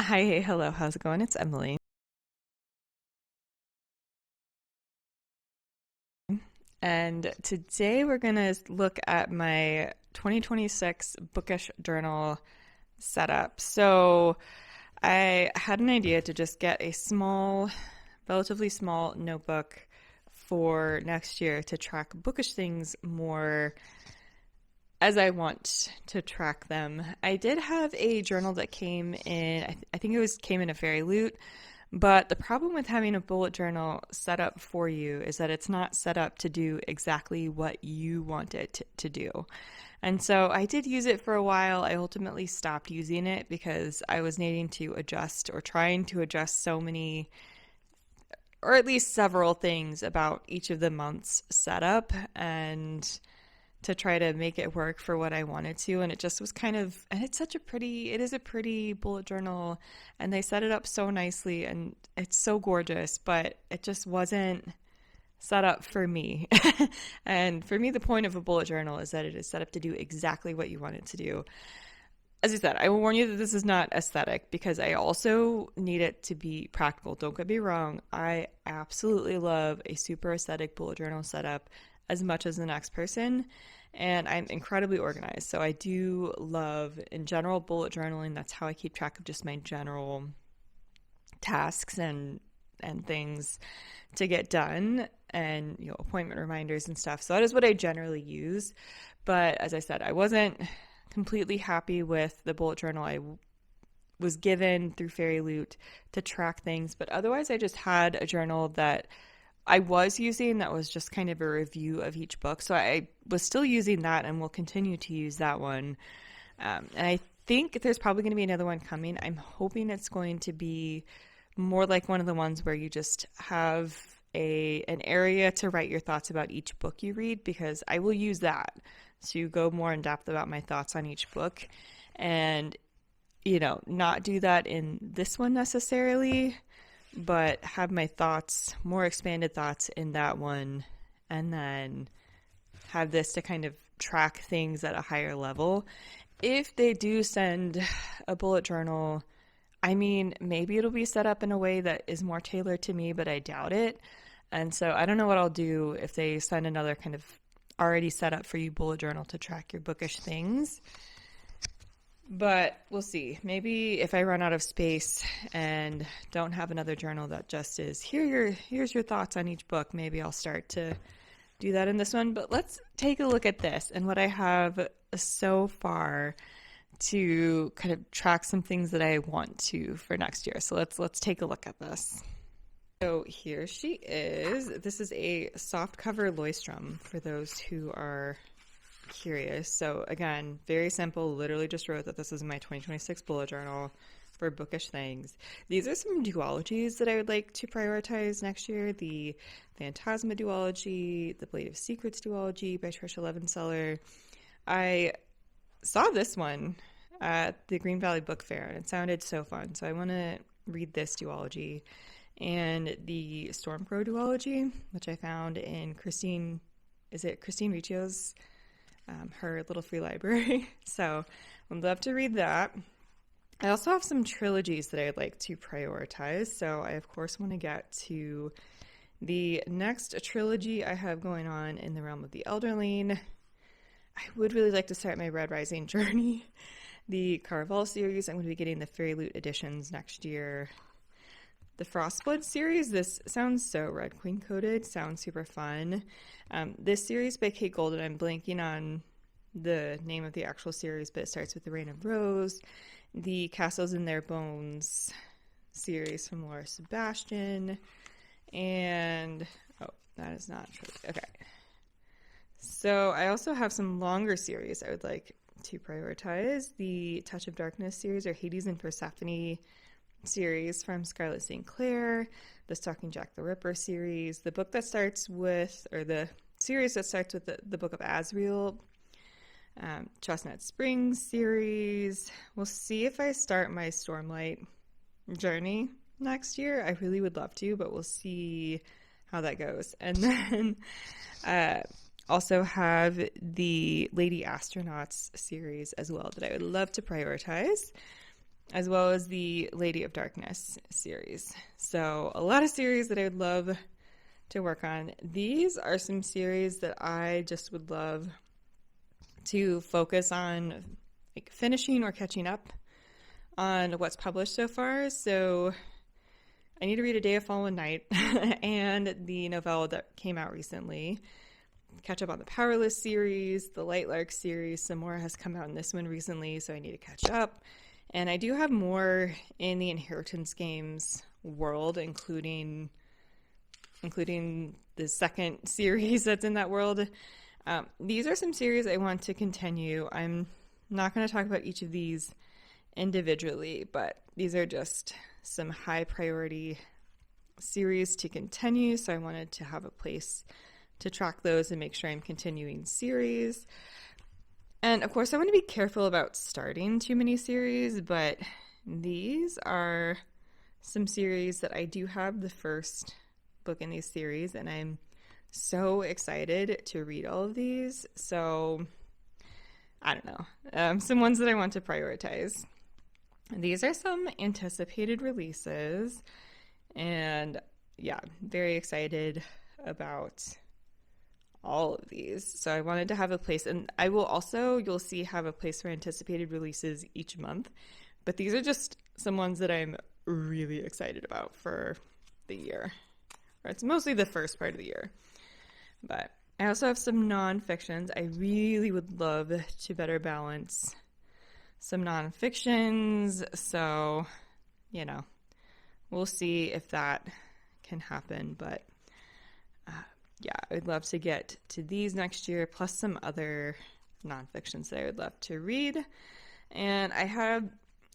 Hi, hey, hello, how's it going? It's Emily. And today we're going to look at my 2026 Bookish journal setup. So I had an idea to just get a small, relatively small notebook for next year to track bookish things more as I want to track them. I did have a journal that came in, I think came in a fairy loot. But the problem with having a bullet journal set up for you is that it's not set up to do exactly what you want it to do. And so I did use it for a while. I ultimately stopped using it because I was needing to adjust or trying to adjust so many, or at least several things about each of the months setup and to try to make it work for what I wanted to. And it just was kind of, and it is a pretty bullet journal, and they set it up so nicely and it's so gorgeous, but it just wasn't set up for me. And for me, the point of a bullet journal is that it is set up to do exactly what you want it to do. As I said, I will warn you that this is not aesthetic because I also need it to be practical. Don't get me wrong. I absolutely love a super aesthetic bullet journal setup as much as the next person, and I'm incredibly organized. So I do love, in general, bullet journaling. That's how I keep track of just my general tasks and things to get done, and appointment reminders and stuff. So that is what I generally use. But as I said, I wasn't completely happy with the bullet journal I was given through Fairy Loot to track things. But otherwise, I just had a journal that I was using that was just kind of a review of each book. So I was still using that and will continue to use that one. And I think there's probably going to be another one coming. I'm hoping it's going to be more like one of the ones where you just have an area to write your thoughts about each book you read, because I will use that to go more in depth about my thoughts on each book and, not do that in this one necessarily, but have my thoughts, more expanded thoughts in that one, and then have this to kind of track things at a higher level. If they do send a bullet journal, I mean, maybe it'll be set up in a way that is more tailored to me, but I doubt it. And so I don't know what I'll do if they send another kind of already set up for you bullet journal to track your bookish things. But we'll see. Maybe if I run out of space and don't have another journal that just is here's your thoughts on each book, maybe I'll start to do that in this one. But let's take a look at this and what I have so far to kind of track some things that I want to for next year. So let's take a look at this. So here she is. This is a soft cover Loistrom for those who are curious. So again, very simple, literally just wrote that this is my 2026 bullet journal for bookish things. These are some duologies that I would like to prioritize next year. The Phantasma duology, the Blade of Secrets duology by Trisha Levenseller. I saw this one at the Green Valley Book Fair and it sounded so fun, so I want to read this duology. And the Stormcrow duology, which I found in Christine Riccio's her little free library. So I'd love to read that. I also have some trilogies that I'd like to prioritize. So I, of course, want to get to the next trilogy I have going on in the realm of the Elderling. I would really like to start my Red Rising journey. The Caraval series, I'm going to be getting the Fairy Loot editions next year. The Frostblood series, this sounds so Red Queen coded, sounds super fun. This series by Kate Golden, I'm blanking on the name of the actual series, but it starts with The Reign of Rose. The Castles in Their Bones series from Laura Sebastian. And, oh, that is not true. Okay. So I also have some longer series I would like to prioritize. The Touch of Darkness series, or Hades and Persephone series from Scarlett St. Clair, the Stalking Jack the Ripper series, the book that starts with, or the series that starts with the Book of Azriel, Chestnut Springs series. We'll see if I start my Stormlight journey next year. I really would love to, but we'll see how that goes. And then also have the Lady Astronauts series as well that I would love to prioritize. as well as the Lady of Darkness series. So a lot of series that I would love to work on. These are some series that I just would love to focus on, like finishing or catching up on what's published so far. So I need to read A Day of Fall and Night and the novella that came out recently. Catch up on the Powerless series, the Lightlark series. Some more has come out in this one recently, so I need to catch up. And I do have more in the Inheritance Games world, including the second series that's in that world. These are some series I want to continue. I'm not going to talk about each of these individually, but these are just some high priority series to continue, so I wanted to have a place to track those and make sure I'm continuing series. And of course, I want to be careful about starting too many series, but these are some series that I do have the first book in these series, and I'm so excited to read all of these. So I don't know, some ones that I want to prioritize. These are some anticipated releases, and yeah, very excited about all of these. So I wanted to have a place, and I will also, you'll see, have a place for anticipated releases each month. But these are just some ones that I'm really excited about for the year. Or it's mostly the first part of the year. But I also have some nonfictions. I really would love to better balance some nonfictions. So, you know, we'll see if that can happen. But yeah, I would love to get to these next year, plus some other nonfictions that I would love to read. And I have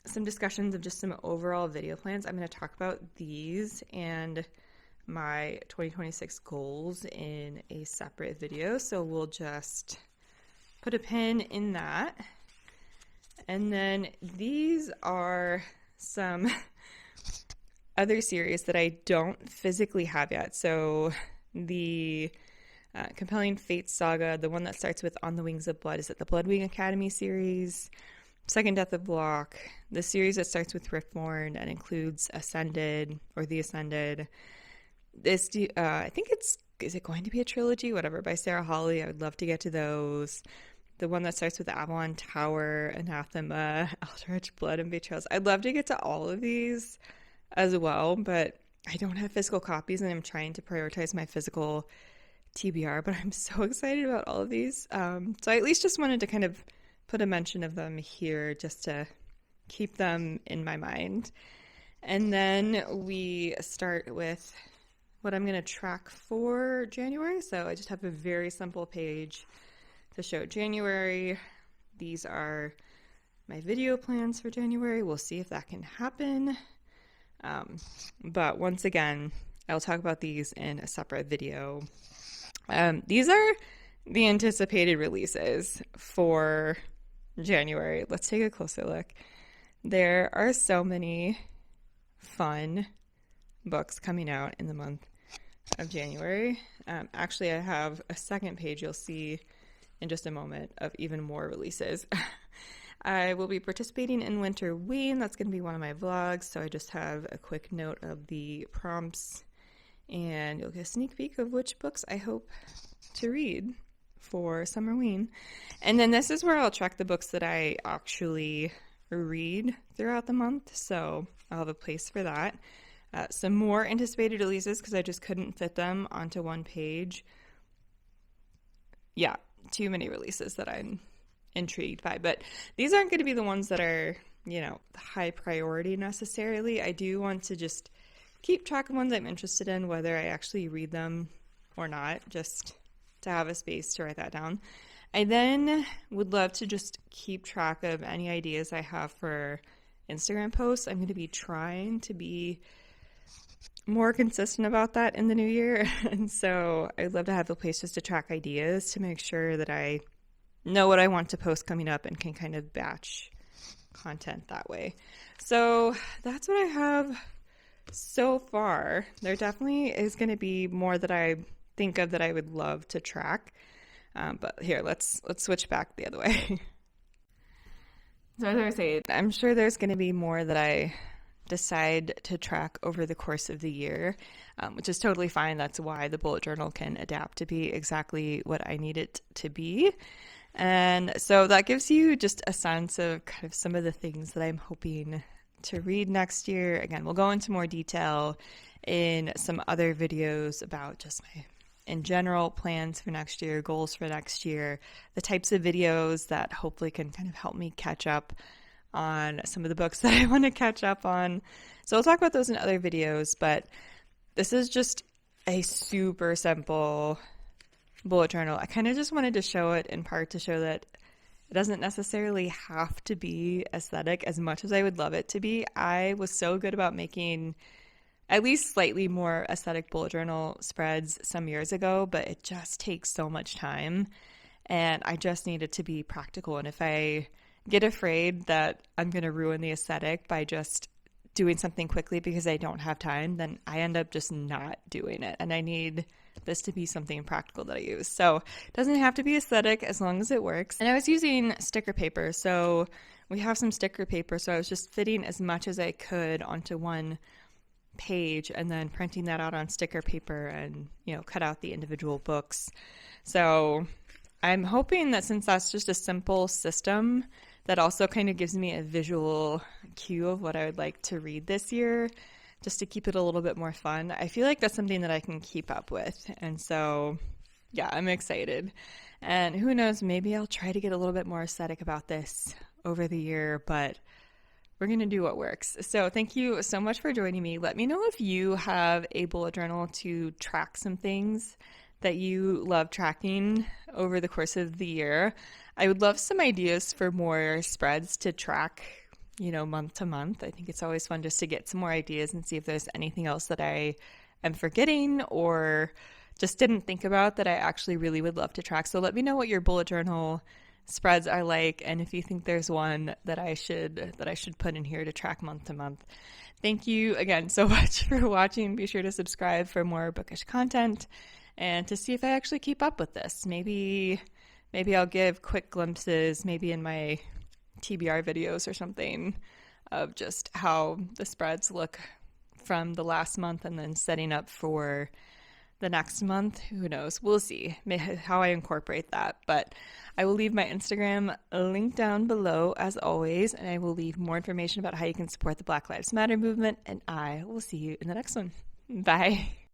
some discussions of just some overall video plans. I'm going to talk about these and my 2026 goals in a separate video. So we'll just put a pin in that. And then these are some other series that I don't physically have yet. So the Compelling Fate Saga, the one that starts with On the Wings of Blood, is it the Bloodwing Academy series? Second Death of Block, the series that starts with Riftborn and includes Ascended or The Ascended. This, I think is it going to be a trilogy? Whatever, by Sarah Hawley. I would love to get to those. The one that starts with Avalon Tower, Anathema, Eldritch Blood, and Betrayals. I'd love to get to all of these as well, but I don't have physical copies, and I'm trying to prioritize my physical TBR, but I'm so excited about all of these. So I at least just wanted to kind of put a mention of them here just to keep them in my mind. And then we start with what I'm going to track for January. So I just have a very simple page to show January. These are my video plans for January. We'll see if that can happen. But once again, I'll talk about these in a separate video. These are the anticipated releases for January. Let's take a closer look. There are so many fun books coming out in the month of January. Actually, I have a second page you'll see in just a moment of even more releases. I will be participating in Winter Ween. That's going to be one of my vlogs, so I just have a quick note of the prompts, and you'll get a sneak peek of which books I hope to read for Summer Ween. And then this is where I'll track the books that I actually read throughout the month, so I'll have a place for that. Some more anticipated releases because I just couldn't fit them onto one page. Yeah, too many releases that I'm intrigued by, but these aren't going to be the ones that are, you know, high priority necessarily. I do want to just keep track of ones I'm interested in, whether I actually read them or not, just to have a space to write that down. I then would love to just keep track of any ideas I have for Instagram posts. I'm going to be trying to be more consistent about that in the new year, and so I'd love to have a place just to track ideas to make sure that I know what I want to post coming up and can kind of batch content that way. So that's what I have so far. There definitely is going to be more that I think of that I would love to track. But here, let's switch back the other way. So as I was saying, I'm sure there's going to be more that I decide to track over the course of the year, which is totally fine. That's why the bullet journal can adapt to be exactly what I need it to be. And so that gives you just a sense of kind of some of the things that I'm hoping to read next year. Again, we'll go into more detail in some other videos about just my in general plans for next year, goals for next year, the types of videos that hopefully can kind of help me catch up on some of the books that I want to catch up on. So I'll talk about those in other videos, but this is just a super simple bullet journal. I kind of just wanted to show it in part to show that it doesn't necessarily have to be aesthetic as much as I would love it to be. I was so good about making at least slightly more aesthetic bullet journal spreads some years ago, but it just takes so much time and I just need it to be practical. And if I get afraid that I'm going to ruin the aesthetic by just doing something quickly because I don't have time, then I end up just not doing it. And I need this to be something practical that I use. So it doesn't have to be aesthetic as long as it works. And I was using sticker paper. So we have some sticker paper. So I was just fitting as much as I could onto one page and then printing that out on sticker paper and, cut out the individual books. So I'm hoping that since that's just a simple system, that also kind of gives me a visual cue of what I would like to read this year, just to keep it a little bit more fun. I feel like that's something that I can keep up with. And so, yeah, I'm excited. And who knows, maybe I'll try to get a little bit more aesthetic about this over the year, but we're going to do what works. So thank you so much for joining me. Let me know if you have a bullet journal to track some things that you love tracking over the course of the year. I would love some ideas for more spreads to track, month to month. I think it's always fun just to get some more ideas and see if there's anything else that I am forgetting or just didn't think about that I actually really would love to track. So let me know what your bullet journal spreads are like, and if you think there's one that I should put in here to track month to month. Thank you again so much for watching. Be sure to subscribe for more bookish content and to see if I actually keep up with this. Maybe I'll give quick glimpses, maybe in my TBR videos or something, of just how the spreads look from the last month and then setting up for the next month. Who knows? We'll see how I incorporate that. But I will leave my Instagram link down below as always, and I will leave more information about how you can support the Black Lives Matter movement, and I will see you in the next one. Bye.